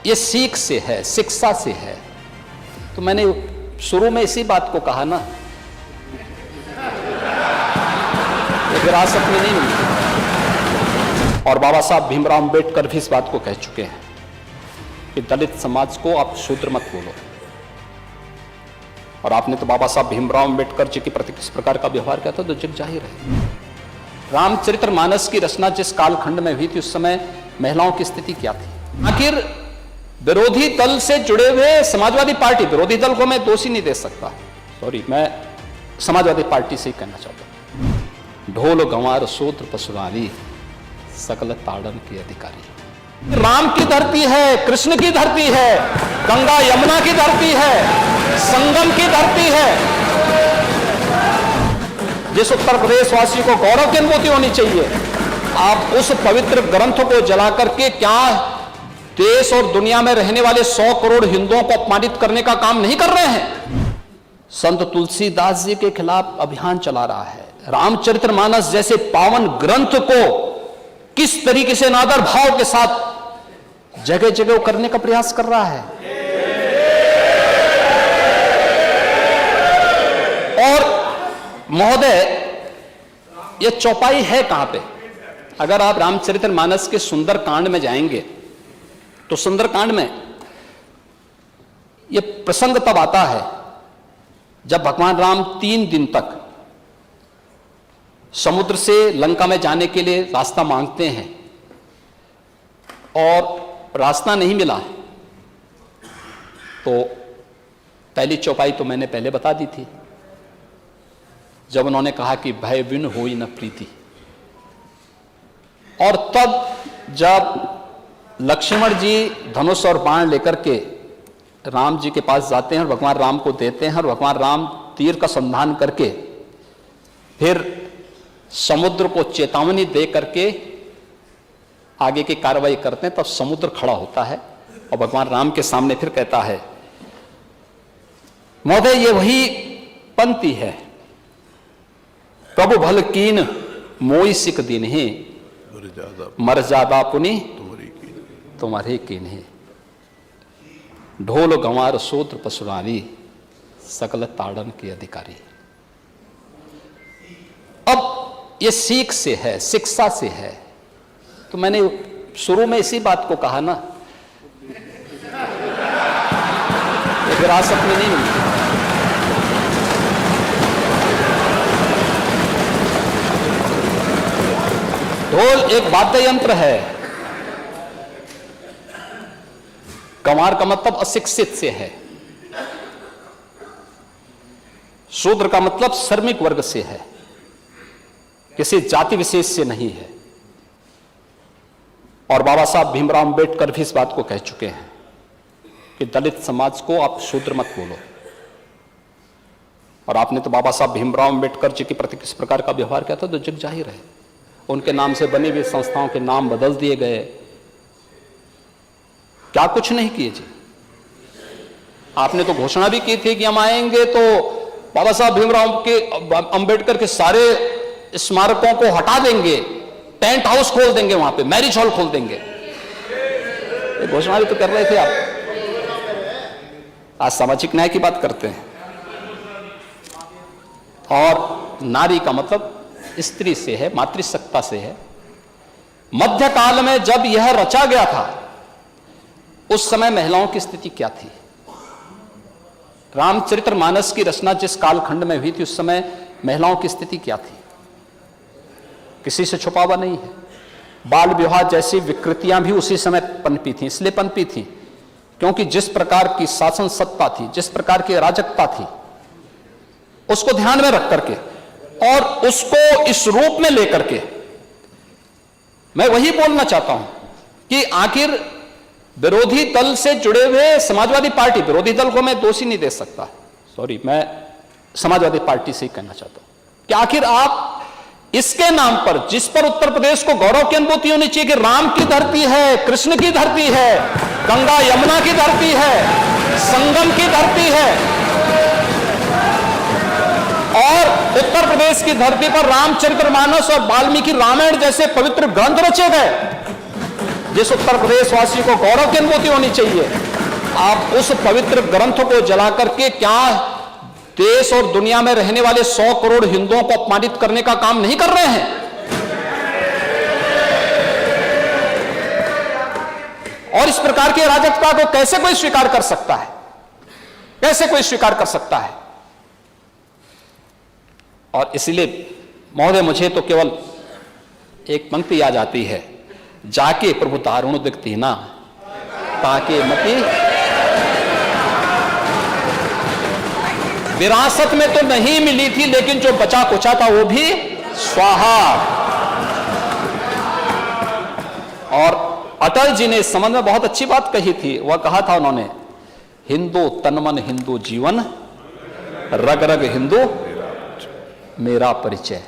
ये सीख से है, शिक्षा से है। तो मैंने शुरू में इसी बात को कहा ना, ये विरासत में नहीं मिलती। और बाबा साहब भीमराव अंबेडकर भी इस बात को कह चुके हैं कि दलित समाज को आप शूद्र मत बोलो। और आपने तो बाबा साहब भीमराव अंबेडकर जी के प्रति किस प्रकार का व्यवहार किया था तो जग जाहिर है। रामचरितमानस की रचना जिस कालखंड में हुई थी उस समय महिलाओं की स्थिति क्या थी? आखिर विरोधी दल से जुड़े हुए समाजवादी पार्टी, विरोधी दल को मैं दोषी नहीं दे सकता, सॉरी, मैं समाजवादी पार्टी से ही कहना चाहता हूं। ढोल गंवार सूत्र पशुरानी सकल ताड़न के अधिकारी। राम की धरती है, कृष्ण की धरती है, गंगा यमुना की धरती है, संगम की धरती है। जिस उत्तर प्रदेश वासियों को गौरव की अनुभूति होनी चाहिए, आप उस पवित्र ग्रंथ को जला करके क्या देश और दुनिया में रहने वाले 100 करोड़ हिंदुओं को अपमानित करने का काम नहीं कर रहे हैं? संत तुलसीदास जी के खिलाफ अभियान चला रहा है। रामचरितमानस जैसे पावन ग्रंथ को किस तरीके से नादर भाव के साथ जगह जगह करने का प्रयास कर रहा है। और महोदय, यह चौपाई है कहां पे? अगर आप रामचरितमानस के सुंदरकांड में जाएंगे तो सुंदरकांड में यह प्रसंग तब आता है जब भगवान राम 3 दिन तक समुद्र से लंका में जाने के लिए रास्ता मांगते हैं और रास्ता नहीं मिला। तो पहली चौपाई तो मैंने पहले बता दी थी, जब उन्होंने कहा कि भय बिन होई न प्रीति। और तब जब लक्ष्मण जी धनुष और बाण लेकर के राम जी के पास जाते हैं और भगवान राम को देते हैं और भगवान राम तीर का संधान करके फिर समुद्र को चेतावनी दे करके आगे की कार्रवाई करते हैं, तब समुद्र खड़ा होता है और भगवान राम के सामने फिर कहता है, महोदय ये वही पंक्ति है, प्रभु भल कीन मोई सिक दिन ही मर्यादा पुनि तुम्हारे कीन्हे। ढोल गंवार सूत्र पशुरानी सकल ताड़न के अधिकारी। अब ये सीख से है, शिक्षा से है। तो मैंने शुरू में इसी बात को कहा ना, ये विरासत में नहीं मिलती। ढोल एक वाद्य यंत्र है। गंवार का मतलब अशिक्षित से है, शूद्र का मतलब श्रमिक वर्ग से है, किसी जाति विशेष से नहीं है। और बाबा साहब भीमराव अंबेडकर भी इस बात को कह चुके हैं कि दलित समाज को आप शूद्र मत बोलो। और आपने तो बाबा साहब भीमराव अंबेडकर जी के प्रति किस प्रकार का व्यवहार किया था तो जग जाहिर है। उनके नाम से बनी हुई संस्थाओं के नाम बदल दिए गए, क्या कुछ नहीं किए जी। आपने तो घोषणा भी की थी कि हम आएंगे तो बाबा साहब भीमराव के अंबेडकर के सारे स्मारकों को हटा देंगे, टेंट हाउस खोल देंगे, वहां पे मैरिज हॉल खोल देंगे। ये घोषणा भी तो कर रहे थे आप। आज सामाजिक न्याय की बात करते हैं। और नारी का मतलब स्त्री से है, मातृसत्ता से है। मध्यकाल में जब यह रचा गया था उस समय महिलाओं की स्थिति क्या थी? रामचरितमानस की रचना जिस कालखंड में हुई थी उस समय महिलाओं की स्थिति क्या थी? किसी से छुपा हुआ नहीं है। बाल विवाह जैसी विकृतियां भी उसी समय पनपी थी। इसलिए पनपी थी क्योंकि जिस प्रकार की शासन सत्ता थी, जिस प्रकार की अराजकता थी, उसको ध्यान में रख करके और उसको इस रूप में लेकर के मैं वही बोलना चाहता हूं कि आखिर विरोधी दल से जुड़े हुए समाजवादी पार्टी, विरोधी दल को मैं दोषी नहीं दे सकता, सॉरी, मैं समाजवादी पार्टी से ही कहना चाहता हूं कि आखिर आप इसके नाम पर, जिस पर उत्तर प्रदेश को गौरव की अनुभूति होनी चाहिए कि राम की धरती है, कृष्ण की धरती है, गंगा यमुना की धरती है, संगम की धरती है, और उत्तर प्रदेश की धरती पर रामचरितमानस और वाल्मीकि रामायण जैसे पवित्र ग्रंथ रचे गए जिस उत्तर प्रदेश वासी को गौरव की अनुभूति होनी चाहिए, आप उस पवित्र ग्रंथ को जला करके क्या देश और दुनिया में रहने वाले 100 करोड़ हिंदुओं को अपमानित करने का काम नहीं कर रहे हैं? और इस प्रकार की अराजकता को कैसे कोई स्वीकार कर सकता है? कैसे कोई स्वीकार कर सकता है? और इसलिए महोदय, मुझे तो केवल एक पंक्ति याद आती है, जाके प्रभु दारुण दिखती ना ताकि मती। विरासत में तो नहीं मिली थी, लेकिन जो बचा कुचा था वो भी स्वाहा। और अटल जी ने इस संबंध में बहुत अच्छी बात कही थी। वह कहा था उन्होंने, हिंदू तन मन हिंदू जीवन, रग रग हिंदू मेरा परिचय।